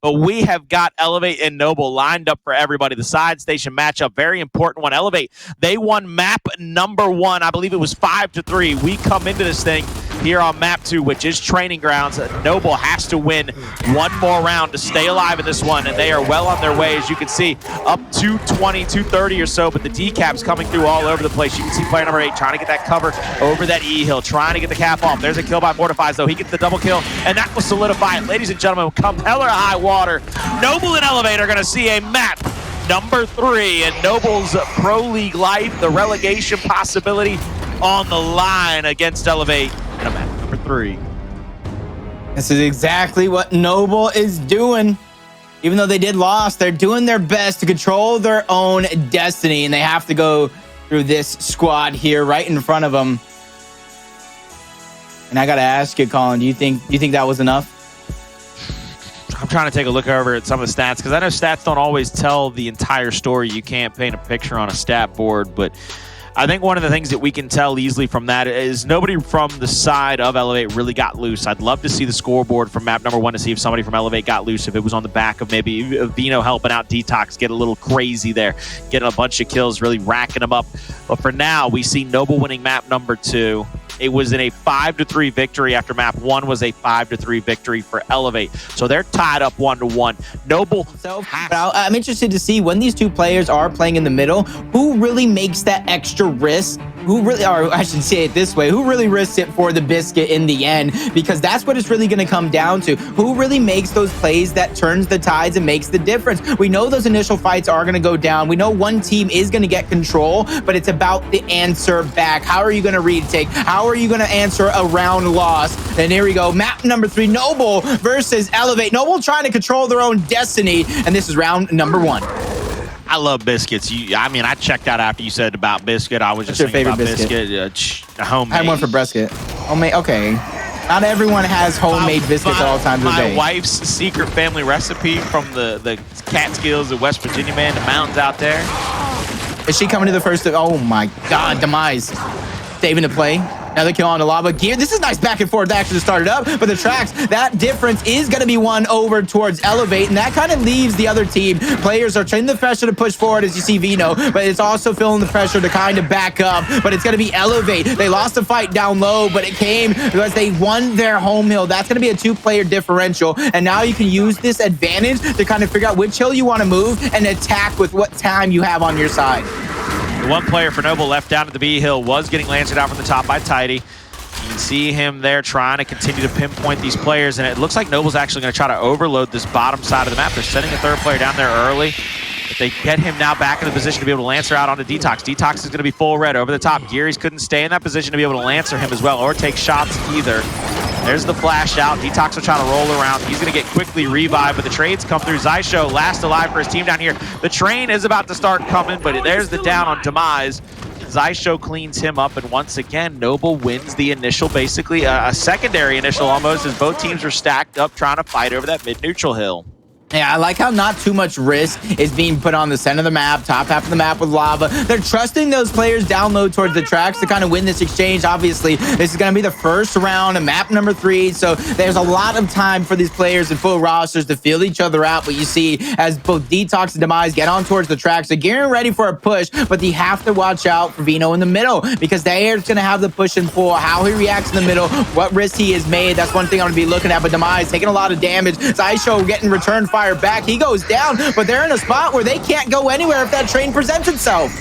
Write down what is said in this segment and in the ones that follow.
But we have got Elevate and Noble lined up for everybody. The side station matchup, very important one. Elevate, they won map number 1. I believe it was 5-3. We come into this thing here on map 2, which is Training Grounds. Noble has to win one more round to stay alive in this one, and they are well on their way, as you can see, up 220, 230 or so, but the decaps coming through all over the place. You can see player number 8 trying to get that cover over that E-hill, trying to get the cap off. There's a kill by Mortifys, though. He gets the double kill, and that will solidify it. Ladies and gentlemen, come hell or high water, Noble and Elevate are going to see a map number 3 in Noble's Pro League life, the relegation possibility on the line against Elevate. And a map number 3. This is exactly what Noble is doing. Even though they did lose, they're doing their best to control their own destiny, and they have to go through this squad here right in front of them. And I gotta ask you, Colin, do you think that was enough? I'm trying to take a look over at some of the stats, because I know stats don't always tell the entire story. You can't paint a picture on a stat board, but I think one of the things that we can tell easily from that is nobody from the side of Elevate really got loose. I'd love to see the scoreboard from map number 1 to see if somebody from Elevate got loose, if it was on the back of maybe Vino helping out DeToX, get a little crazy there, getting a bunch of kills, really racking them up. But for now, we see Noble winning map number 2. It was in a 5-3 victory after map 1 was a 5-3 victory for Elevate. So they're tied up 1-1. Noble. So I'm interested to see when these two players are playing in the middle, who really makes that extra risk? Who really, or I should say it this way, who really risks it for the biscuit in the end? Because that's what it's really going to come down to. Who really makes those plays that turns the tides and makes the difference? We know those initial fights are going to go down. We know one team is going to get control, but it's about the answer back. How are you going to retake? How are you going to answer a round loss? And here we go. Map number 3, Noble versus Elevate. Noble trying to control their own destiny, and this is round number 1. I love biscuits. I mean, I checked out after you said about biscuit. I was just thinking about biscuit. Homemade. I had one for brisket. Homemade. Okay. Not everyone has homemade biscuits all times of the day. My wife's secret family recipe from the Catskills of West Virginia, man, the mountains out there. Is she coming to the first? Oh my God, Demise. Saving the play. Another kill on the lava gear. This is nice back and forth action to start it up, but the tracks, that difference is going to be won over towards Elevate, and that kind of leaves the other team. Players are trying the pressure to push forward, as you see Vino, but it's also feeling the pressure to kind of back up, but it's going to be Elevate. They lost the fight down low, but it came because they won their home hill. That's going to be a 2-player differential, and now you can use this advantage to kind of figure out which hill you want to move and attack with what time you have on your side. The one player for Noble left down at the B hill was getting lanced out from the top by Tidy. You can see him there trying to continue to pinpoint these players, and it looks like Noble's actually going to try to overload this bottom side of the map. They're sending a 3rd player down there early. If they get him now back in the position to be able to lancer out onto DeToX. DeToX is going to be full red over the top. Gearries couldn't stay in that position to be able to lancer him as well, or take shots either. There's the flash out. DeToX will try to roll around. He's going to get quickly revived, but the trades come through. Xysho last alive for his team down here. The train is about to start coming, but there's the down on Demise. Xysho cleans him up, and once again, Noble wins the initial, basically a secondary initial almost, as both teams are stacked up trying to fight over that mid-neutral hill. Yeah, I like how not too much risk is being put on the center of the map, top half of the map with lava. They're trusting those players down low towards the tracks to kind of win this exchange. Obviously, this is going to be the first round of map number 3, so there's a lot of time for these players and full rosters to feel each other out. But you see, as both DeToX and Demise get on towards the tracks, they're getting ready for a push, but they have to watch out for Vino in the middle, because they are going to have the push and pull, how he reacts in the middle, what risk he has made. That's one thing I'm going to be looking at. But Demise taking a lot of damage. Xysho getting return fire back. He goes down, but they're in a spot where they can't go anywhere if that train presents itself.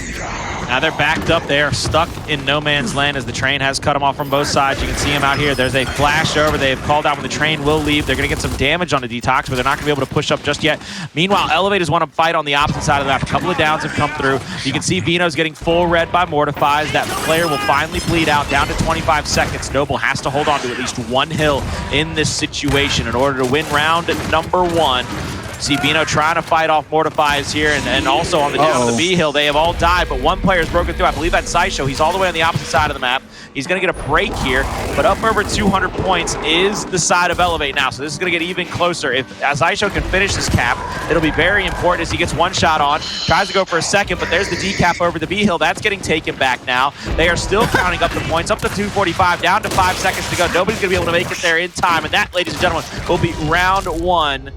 Now they're backed up. They are stuck in no man's land as the train has cut them off from both sides. You can see him out here. There's a flash over. They have called out when the train will leave. They're going to get some damage on the DeToX, but they're not going to be able to push up just yet. Meanwhile, Elevators want to fight on the opposite side of the map. A couple of downs have come through. You can see Vino's getting full red by Mortifys. That player will finally bleed out down to 25 seconds. Noble has to hold on to at least one hill in this situation in order to win round number 1. See Vino trying to fight off Mortifys here, and also on the down of the B hill, they have all died, but one player's broken through. I believe that's Xysho. He's all the way on the opposite side of the map. He's going to get a break here, but up over 200 points is the side of Elevate now, so this is going to get even closer. If Xysho can finish this cap, it'll be very important as he gets one shot on, tries to go for a second, but there's the decap over the B hill. That's getting taken back now. They are still counting up the points, up to 245, down to 5 seconds to go. Nobody's going to be able to make it there in time, and that, ladies and gentlemen, will be round 1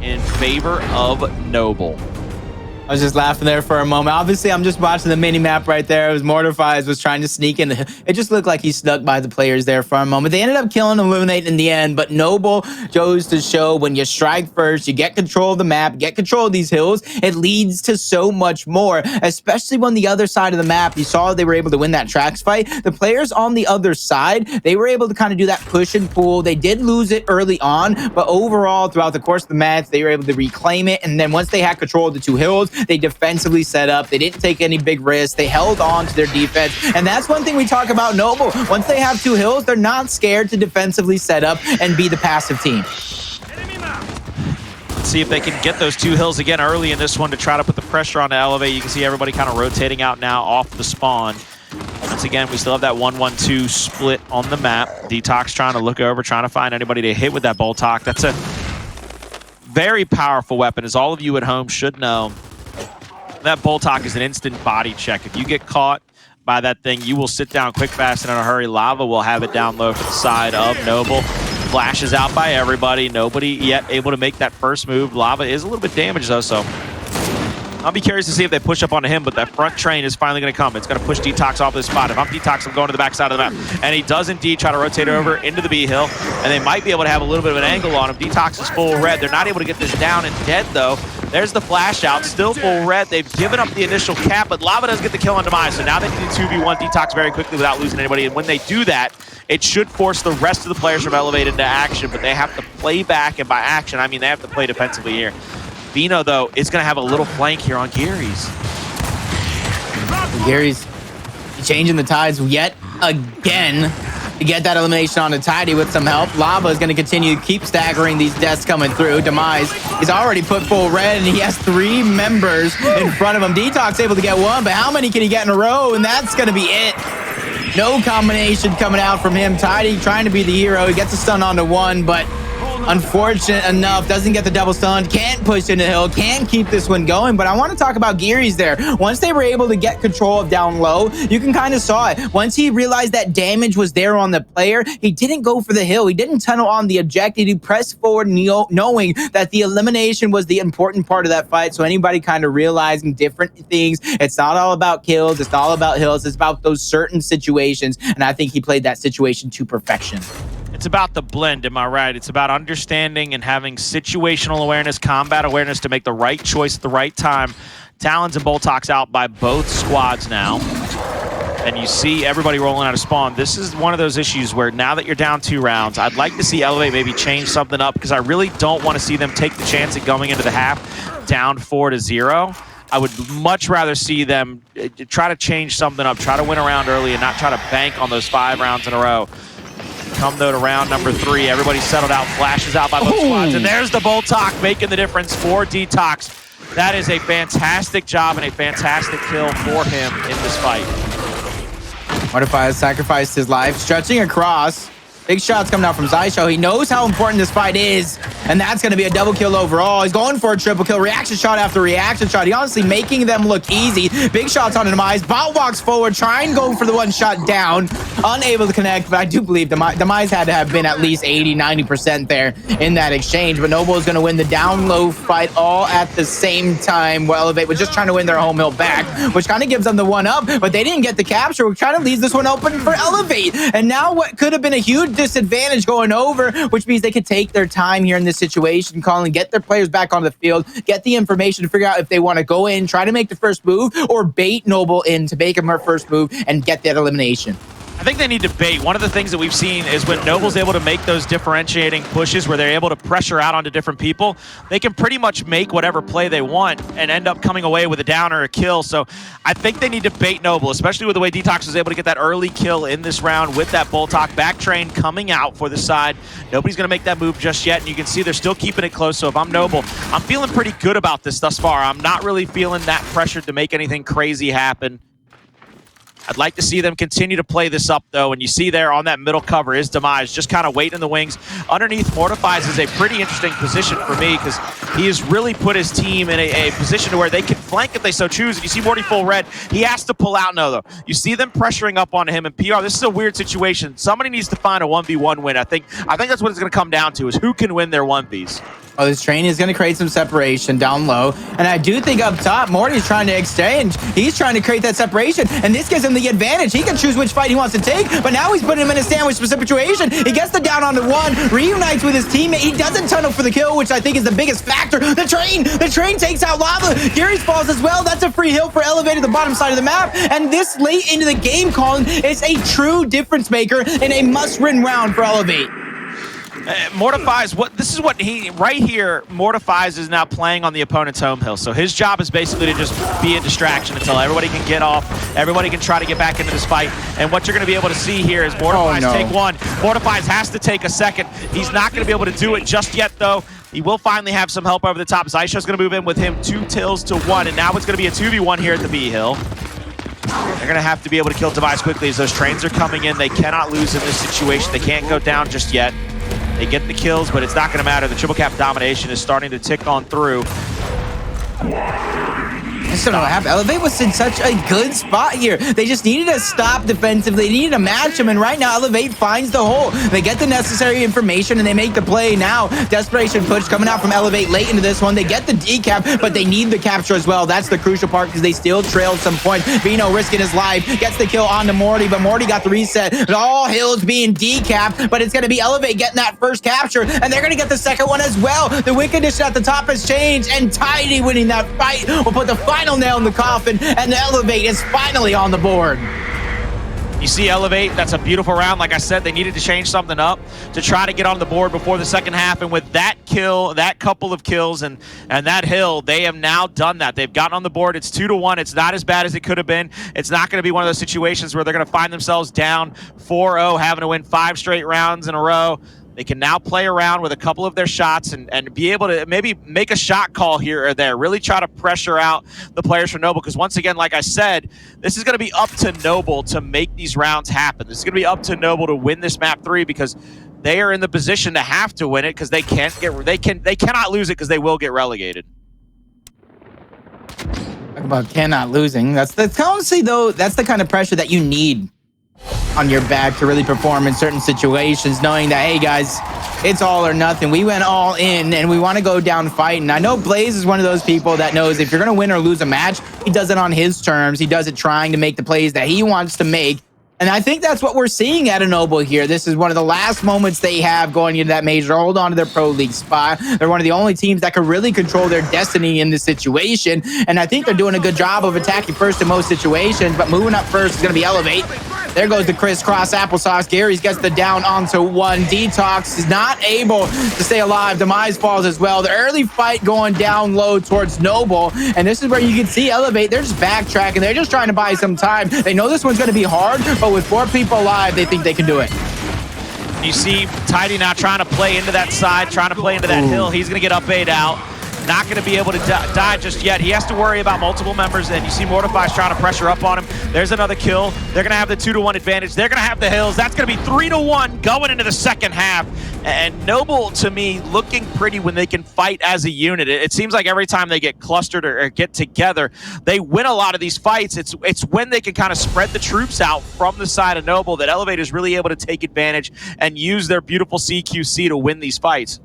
in favor of Noble. I was just laughing there for a moment. Obviously, I'm just watching the mini map right there. It was Mortifys was trying to sneak in. It just looked like he snuck by the players there for a moment. They ended up killing, eliminating in the end, but Noble goes to show when you strike first, you get control of the map, get control of these hills, it leads to so much more, especially when the other side of the map, you saw they were able to win that tracks fight. The players on the other side, they were able to kind of do that push and pull. They did lose it early on, but overall, throughout the course of the match, they were able to reclaim it. And then once they had control of the two hills, they defensively set up. They didn't take any big risks. They held on to their defense. And that's one thing we talk about Noble. Once they have two hills, they're not scared to defensively set up and be the passive team. Let's see if they can get those two hills again early in this one to try to put the pressure on to Elevate. You can see everybody kind of rotating out now off the spawn. Once again, we still have that 1-1-2 split on the map. DeToX trying to look over, trying to find anybody to hit with that Boltok. That's a very powerful weapon, as all of you at home should know. That Boltok is an instant body check. If you get caught by that thing, you will sit down quick, fast, and in a hurry. Lava will have it down low for the side of Noble. Flashes out by everybody. Nobody yet able to make that first move. Lava is a little bit damaged, though, so I'll be curious to see if they push up onto him, but that front train is finally going to come. It's going to push DeToX off this spot. If I'm DeToX, I'm going to the backside of the map. And he does indeed try to rotate over into the B hill, and they might be able to have a little bit of an angle on him. DeToX is full red. They're not able to get this down and dead, though. There's the flash out, still full red. They've given up the initial cap, but Lava does get the kill on Demise. So now they can 2v1 DeToX very quickly without losing anybody. And when they do that, it should force the rest of the players from Elevate into action, but they have to play back, and by action, I mean they have to play defensively here. Vino, though, is going to have a little flank here on Gearries. Gearries changing the tides yet again to get that elimination on a Tidy with some help. Lava is going to continue to keep staggering these deaths coming through. Demise is already put full red, and he has 3 members in front of him. DeToX able to get 1, but how many can he get in a row? And that's going to be it. No combination coming out from him. Tidy trying to be the hero. He gets a stun onto 1, but unfortunate enough, doesn't get the double stun, can't push into the hill, can't keep this one going. But I want to talk about Gearries there. Once they were able to get control of down low, you can kind of saw it. Once he realized that damage was there on the player, he didn't go for the hill. He didn't tunnel on the objective. He pressed forward knowing that the elimination was the important part of that fight. So anybody kind of realizing different things. It's not all about kills. It's not all about hills. It's about those certain situations. And I think he played that situation to perfection. It's about the blend, am I right? It's about understanding and having situational awareness, combat awareness to make the right choice at the right time. Talons and Boltox out by both squads now. And you see everybody rolling out of spawn. This is one of those issues where now that you're down 2 rounds, I'd like to see Elevate maybe change something up, because I really don't want to see them take the chance at going into the half down 4-0. I would much rather see them try to change something up, try to win a round early and not try to bank on those 5 rounds in a row. Come, though, to round number 3. Everybody's settled out, flashes out by both squads. And there's the Boltok making the difference for DeToX. That is a fantastic job and a fantastic kill for him in this fight. Mortifys sacrificed his life, stretching across. Big shots coming out from Xysho. He knows how important this fight is, and that's going to be a double kill overall. He's going for a triple kill, reaction shot after reaction shot. He honestly making them look easy. Big shots on Demise. Bot walks forward, trying going for the 1 shot down. Unable to connect, but I do believe Demise had to have been at least 80-90% there in that exchange. But Noble is going to win the down low fight all at the same time. Well, Elevate was just trying to win their home hill back, which kind of gives them the 1-up, but they didn't get the capture, which kind of leaves this one open for Elevate. And now what could have been a huge disadvantage going over, which means they could take their time here in this situation, Colin, get their players back on the field, get the information to figure out if they want to go in, try to make the first move, or bait Noble in to make him her first move and get that elimination. I think they need to bait. One of the things that we've seen is when Noble's able to make those differentiating pushes where they're able to pressure out onto different people, they can pretty much make whatever play they want and end up coming away with a down or a kill. So I think they need to bait Noble, especially with the way DeToX was able to get that early kill in this round with that Boltok back train coming out for the side. Nobody's going to make that move just yet, and you can see they're still keeping it close. So if I'm Noble, I'm feeling pretty good about this thus far. I'm not really feeling that pressured to make anything crazy happen. I'd like to see them continue to play this up, though, and you see there on that middle cover is Demise, just kind of waiting in the wings. Underneath Mortifys is a pretty interesting position for me because he has really put his team in a position to where they can flank if they so choose. And you see Morty full red. He has to pull out now, though. You see them pressuring up on him, and PR, this is a weird situation. Somebody needs to find a 1v1 win. I think that's what it's going to come down to, is who can win their 1vs. Oh, this train is going to create some separation down low. And I do think up top, Morty's trying to exchange. He's trying to create that separation. And this gives him the advantage. He can choose which fight he wants to take. But now he's putting him in a sandwich situation. He gets the down onto one, reunites with his teammate. He doesn't tunnel for the kill, which I think is the biggest factor. The train takes out Lava. Gearries falls as well. That's a free hill for Elevate at the bottom side of the map. And this late into the game, Colin, is a true difference maker in a must-win round for Elevate. Mortifys, Mortifys is now playing on the opponent's home hill. So his job is basically to just be a distraction until everybody can get off, everybody can try to get back into this fight. And what you're going to be able to see here is Mortifys take one. Mortifys has to take a second. He's not going to be able to do it just yet, though. He will finally have some help over the top. Xysho's going to move in with him 2 tills to 1, and now it's going to be a 2v1 here at the B hill. They're going to have to be able to kill Demise quickly as those trains are coming in. They cannot lose in this situation. They can't go down just yet. They get the kills, but it's not going to matter. The triple cap domination is starting to tick on through. I just don't know what happened. Elevate was in such a good spot here. They just needed to stop defensively. They needed to match him, and right now Elevate finds the hole. They get the necessary information, and they make the play now. Desperation push coming out from Elevate late into this one. They get the decap, but they need the capture as well. That's the crucial part because they still trailed some point. Vino risking his life, gets the kill onto Morty, but Morty got the reset. All hills being decapped, but it's going to be Elevate getting that first capture, and they're going to get the second one as well. The win condition at the top has changed, and Tidy winning that fight will put the final nail in the coffin, and the Elevate is finally on the board. You see Elevate, that's a beautiful round. Like I said, they needed to change something up to try to get on the board before the second half, and with that kill, that couple of kills, and that hill, they have now done that. They've gotten on the board. It's 2-1. It's not as bad as it could have been. It's not going to be one of those situations where they're going to find themselves down 4-0, having to win 5 straight rounds in a row. They can now play around with a couple of their shots and be able to maybe make a shot call here or there. Really try to pressure out the players from Noble, because once again, like I said, this is going to be up to Noble to make these rounds happen. This is going to be up to Noble to win this map 3, because they are in the position to have to win it, because they cannot lose it, because they will get relegated. Talk about cannot losing. That's honestly though, that's the kind of pressure that you need on your back to really perform in certain situations, knowing that, hey guys, it's all or nothing. We went all in and we want to go down fighting. I know Blaze is one of those people that knows if you're going to win or lose a match, he does it on his terms. He does it trying to make the plays that he wants to make. And I think that's what we're seeing at Noble here. This is one of the last moments they have going into that major, hold on to their Pro League spot. They're one of the only teams that can really control their destiny in this situation. And I think they're doing a good job of attacking first in most situations, but moving up first is going to be Elevate. There goes the crisscross applesauce. Gearries gets the down onto 1. DeToX is not able to stay alive. Demise falls as well. The early fight going down low towards Noble. And this is where you can see Elevate. They're just backtracking. They're just trying to buy some time. They know this one's going to be hard, but with 4 people alive, they think they can do it. You see Tidy now trying to play into that side, trying to play into that hill. He's going to get up 8 out. Not going to be able to die just yet. He has to worry about multiple members, and you see Mortifys trying to pressure up on him. There's another kill. They're going to have the 2-1 advantage. They're going to have the hills. That's going to be 3-1 going into the second half. And Noble, to me, looking pretty when they can fight as a unit. It seems like every time they get clustered or get together, they win a lot of these fights. It's when they can kind of spread the troops out from the side of Noble that Elevate is really able to take advantage and use their beautiful CQC to win these fights.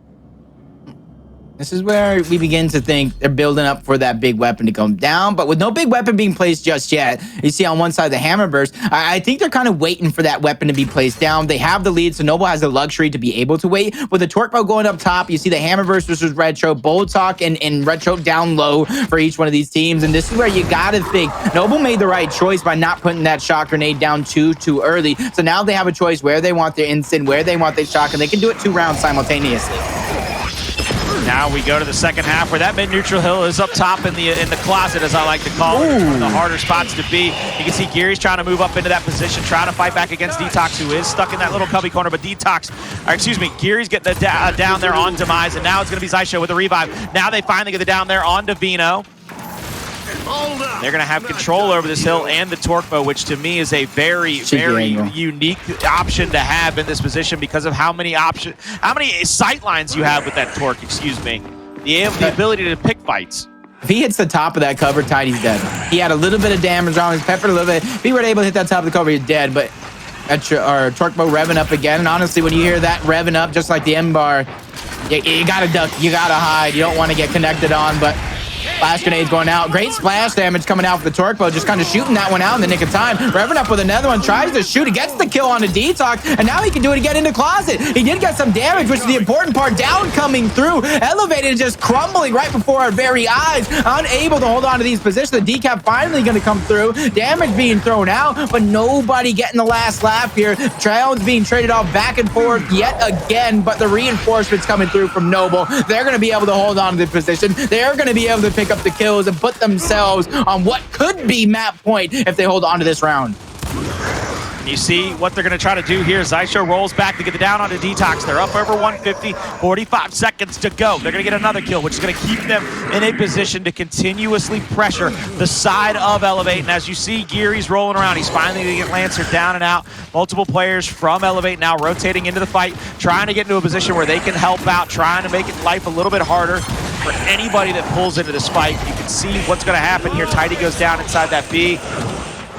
This is where we begin to think they're building up for that big weapon to come down, but with no big weapon being placed just yet. You see on one side the hammer burst. I think they're kind of waiting for that weapon to be placed down. They have the lead, so Noble has the luxury to be able to wait. With the torque bow going up top, you see the hammer burst versus retro, Boltok and retro down low for each one of these teams. And this is where you gotta think Noble made the right choice by not putting that shock grenade down too early. So now they have a choice where they want their instant, where they want their shock, and they can do it 2 rounds simultaneously. Now we go to the second half where that mid-neutral hill is up top in the closet, as I like to call it, one of the harder spots to be. You can see Gearries trying to move up into that position, trying to fight back against DeToX, who is stuck in that little cubby corner, but Gearries get the down there on Demise, and now it's going to be Xysho with a revive. Now they finally get the down there onto Vino. They're going to have control over this hill and the torque bow, which to me is a very unique option to have in this position because of how many sight lines you have with that torque, excuse me. The ability to pick fights. If he hits the top of that cover, Tidy's dead. He had a little bit of damage on his pepper, a little bit. If he were able to hit that top of the cover, he's dead. But our Torque Bow revving up again. And honestly, when you hear that revving up, just like the M bar, you gotta duck, you gotta hide. You don't want to get connected on, but flash grenades going out. Great splash damage coming out for the Torque Bow, just kind of shooting that one out in the nick of time. Revving up with another one, tries to shoot. He gets the kill on the DeToX, and now he can do it again in the closet. He did get some damage, which is the important part. Down coming through. Elevated, just crumbling right before our very eyes. Unable to hold on to these positions. The decap finally going to come through. Damage being thrown out, but nobody getting the last laugh here. Trails being traded off back and forth yet again, but the reinforcements coming through from Noble. They're going to be able to hold on to the position. They're going to be able to pick up the kills and put themselves on what could be map point if they hold on to this round. You see what they're going to try to do here. Xysho rolls back to get the down onto DeToX. They're up over 150, 45 seconds to go. They're going to get another kill, which is going to keep them in a position to continuously pressure the side of Elevate. And as you see, Gearries rolling around. He's finally going to get Lancer down and out. Multiple players from Elevate now rotating into the fight, trying to get into a position where they can help out, trying to make life a little bit harder for anybody that pulls into this fight. You can see what's going to happen here. Tidy goes down inside that B.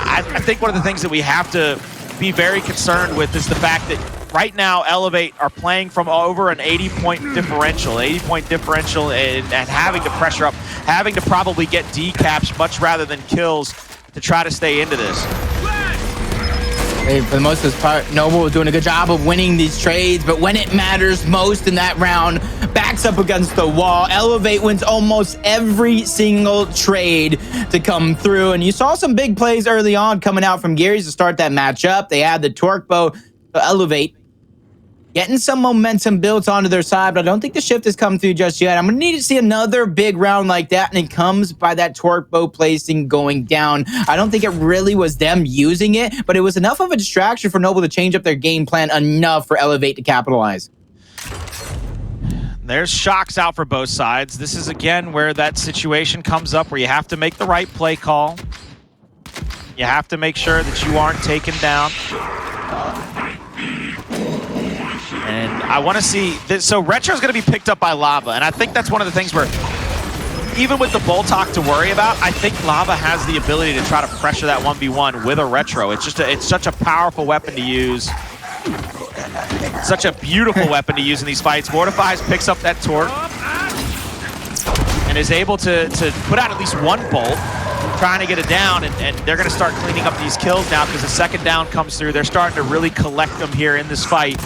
I think one of the things that we have to be very concerned with is the fact that right now Elevate are playing from over an 80-point differential, and having to pressure up, having to probably get decaps much rather than kills to try to stay into this. Hey, for the most of this part, Noble doing a good job of winning these trades, but when it matters most in that round, backs up against the wall. Elevate wins almost every single trade to come through, and you saw some big plays early on coming out from Gearries to start that matchup. They had the Torque Bow to Elevate, getting some momentum built onto their side, but I don't think the shift has come through just yet. I'm going to need to see another big round like that, and it comes by that Torque Bow placing going down. I don't think it really was them using it, but it was enough of a distraction for Noble to change up their game plan enough for Elevate to capitalize. There's shocks out for both sides. This is, again, where that situation comes up where you have to make the right play call. You have to make sure that you aren't taken down. And I want to see this. So Retro's going to be picked up by Lava, and I think that's one of the things where, even with the Boltok to worry about, I think Lava has the ability to try to pressure that 1v1 with a Retro. It's just it's such a powerful weapon to use. Such a beautiful weapon to use in these fights. Mortifys picks up that torque and is able to put out at least one bolt, trying to get it down, and they're going to start cleaning up these kills now because the second down comes through. They're starting to really collect them here in this fight.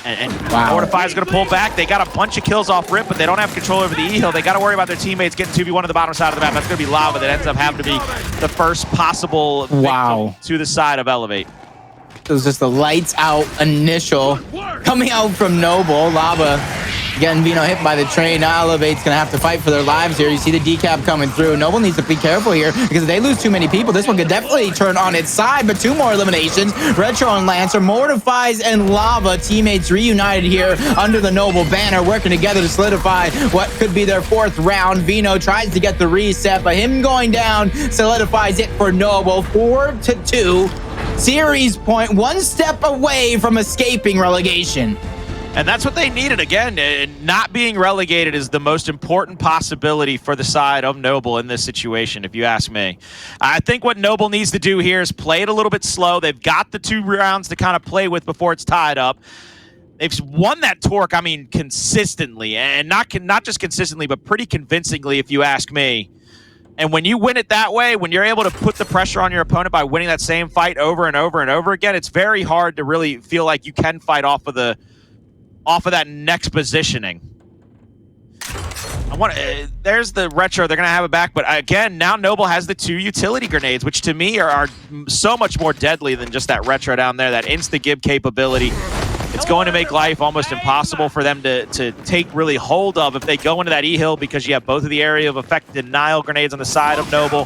And wow. Mortify is going to pull back. They got a bunch of kills off rip, but they don't have control over the E-Hill. They got to worry about their teammates getting 2v1 to the bottom side of the map. That's going to be Lava that ends up having to be the first possible victim to the side of Elevate. It was just the lights out initial coming out from Noble. Lava getting Vino hit by the train. Now Elevate's gonna have to fight for their lives here. You see the decap coming through. Noble needs to be careful here because if they lose too many people, this one could definitely turn on its side. But two more eliminations. Retro and Lancer, Mortifys and Lava, teammates reunited here under the Noble banner, working together to solidify what could be their fourth round. Vino tries to get the reset, but him going down solidifies it for Noble. 4-2. Series point, one step away from escaping relegation. And that's what they needed. Again, not being relegated is the most important possibility for the side of Noble in this situation, if you ask me. I think what Noble needs to do here is play it a little bit slow. They've got the 2 rounds to kind of play with before it's tied up. They've won that torque, I mean, consistently. And not just consistently, but pretty convincingly, if you ask me. And when you win it that way, when you're able to put the pressure on your opponent by winning that same fight over and over and over again, it's very hard to really feel like you can fight off of that next positioning. There's the Retro. They're going to have it back. But again, now Noble has the 2 utility grenades, which to me are so much more deadly than just that Retro down there, that insta-give capability. It's going to make life almost impossible for them to take really hold of if they go into that E-Hill, because you have both of the area of effect denial grenades on the side of Noble.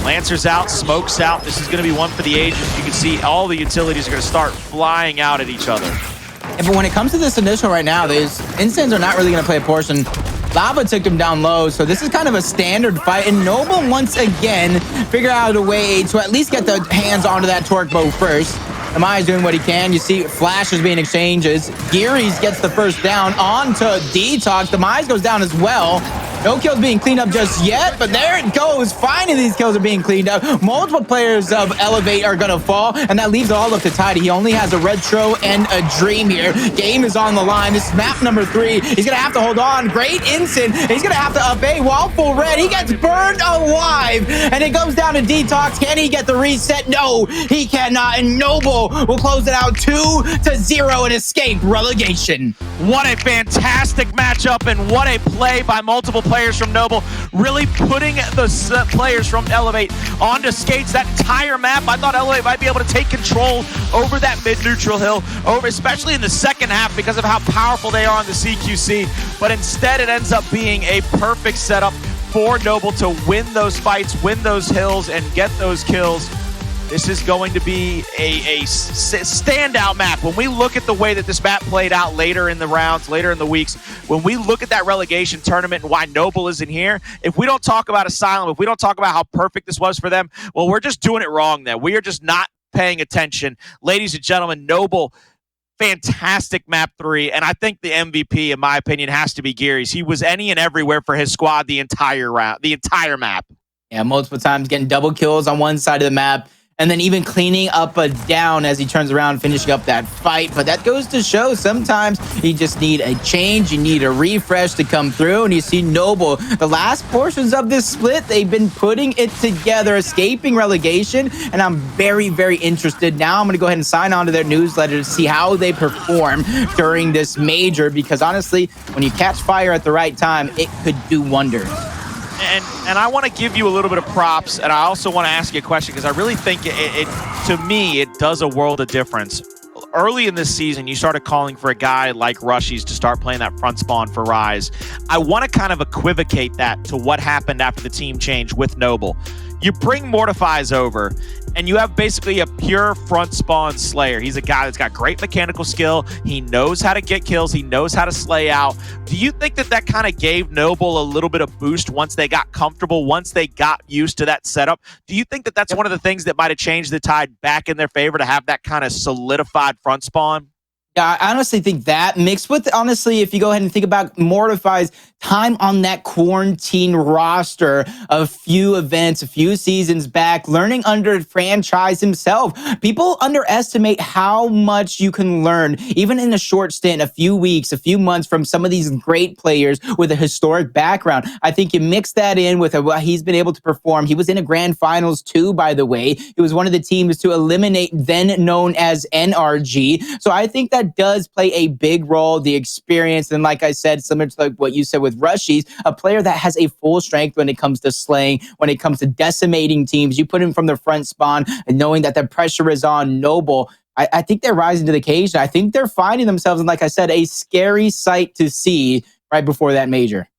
Lancer's out, Smoke's out. This is going to be one for the ages. You can see all the utilities are going to start flying out at each other. And but when it comes to this initial right now, these instants are not really going to play a portion. Lava took him down low, so this is kind of a standard fight. And Noble, once again, figure out a way to at least get the hands onto that Torque Bow first. Demise doing what he can. You see flashes being exchanged. Gearries gets the first down onto DeToX. Demise goes down as well. No kills being cleaned up just yet, but there it goes. Finally, these kills are being cleaned up. Multiple players of Elevate are going to fall, and that leaves it all up to Tidy. He only has a Retro and a Dream here. Game is on the line. This is map number 3. He's going to have to hold on. Great instant. He's going to have to up A while full red. He gets burned alive, and it goes down to DeToX. Can he get the reset? No, he cannot, and Noble will close it out 2-0 and escape relegation. What a fantastic matchup, and what a play by multiple players from Noble, really putting the players from Elevate onto skates that entire map. I thought Elevate might be able to take control over that mid-neutral hill, especially in the second half because of how powerful they are on the CQC, but instead it ends up being a perfect setup for Noble to win those fights, win those hills, and get those kills. This is going to be a standout map. When we look at the way that this map played out later in the rounds, later in the weeks, when we look at that relegation tournament and why Noble isn't here, if we don't talk about Asylum, if we don't talk about how perfect this was for them, well, we're just doing it wrong then. We are just not paying attention. Ladies and gentlemen, Noble, fantastic map 3, and I think the MVP, in my opinion, has to be Gearries. He was any and everywhere for his squad the entire round, the entire map. Yeah, multiple times getting double kills on one side of the map, and then even cleaning up a down as he turns around, finishing up that fight. But that goes to show sometimes you just need a change. You need a refresh to come through. And you see Noble, the last portions of this split, they've been putting it together, escaping relegation. And I'm very, very interested. Now I'm going to go ahead and sign on to their newsletter to see how they perform during this major. Because honestly, when you catch fire at the right time, it could do wonders. And I want to give you a little bit of props, and I also want to ask you a question because I really think to me, it does a world of difference. Early in this season, you started calling for a guy like Rushies to start playing that front spawn for Rise. I want to kind of equivocate that to what happened after the team change with Noble. You bring Mortifys over, and you have basically a pure front spawn slayer. He's a guy that's got great mechanical skill. He knows how to get kills. He knows how to slay out. Do you think that that kind of gave Noble a little bit of boost once they got comfortable, once they got used to that setup? Do you think that that's one of the things that might have changed the tide back in their favor to have that kind of solidified front spawn? Yeah, I honestly think that mixed with, honestly, if you go ahead and think about Mortify's time on that quarantine roster, a few events, a few seasons back, learning under franchise himself, people underestimate how much you can learn, even in a short stint, a few weeks, a few months from some of these great players with a historic background. I think you mix that in with what he's been able to perform. He was in a grand finals too, by the way. He was one of the teams to eliminate then known as NRG. So I think that does play a big role, the experience. And like I said, similar to like what you said with Rushies, a player that has a full strength when it comes to slaying, when it comes to decimating teams. You put him from the front spawn and knowing that the pressure is on Noble. I think they're rising to the occasion. I think they're finding themselves in, like I said, a scary sight to see right before that major.